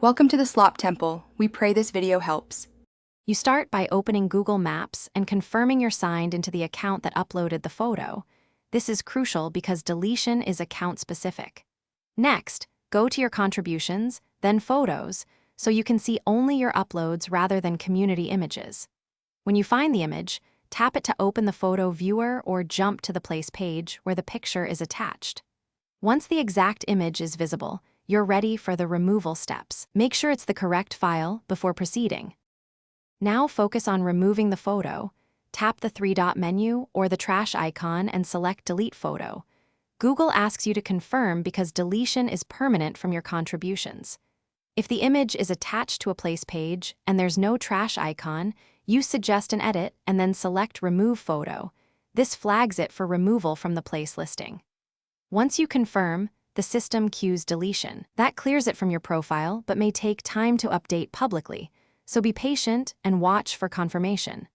Welcome to the Slop Temple. We pray this video helps. You start by opening Google Maps and confirming you're signed into the account that uploaded the photo. This is crucial because deletion is account-specific. Next, go to your contributions, then Photos, so you can see only your uploads rather than community images. When you find the image, tap it to open the photo viewer or jump to the place page where the picture is attached. Once the exact image is visible, you're ready for the removal steps. Make sure it's the correct file before proceeding. Now focus on removing the photo. Tap the three-dot menu or the trash icon and select Delete Photo. Google asks you to confirm because deletion is permanent from your contributions. If the image is attached to a place page and there's no trash icon, you suggest an edit and then select Remove Photo. This flags it for removal from the place listing. Once you confirm, the system cues deletion. That clears it from your profile but may take time to update publicly, so be patient and watch for confirmation.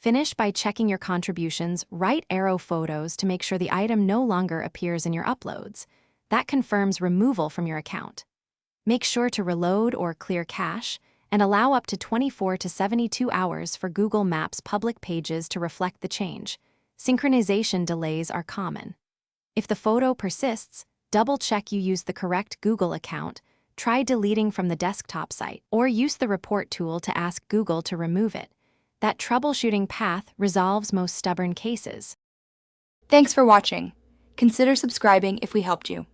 Finish by checking your contributions' right arrow photos to make sure the item no longer appears in your uploads. That confirms removal from your account. Make sure to reload or clear cache and allow up to 24 to 72 hours for Google Maps public pages to reflect the change. Synchronization delays are common. If the photo persists, double-check you use the correct Google account, try deleting from the desktop site, or use the report tool to ask Google to remove it. That troubleshooting path resolves most stubborn cases. Thanks for watching. Consider subscribing if we helped you.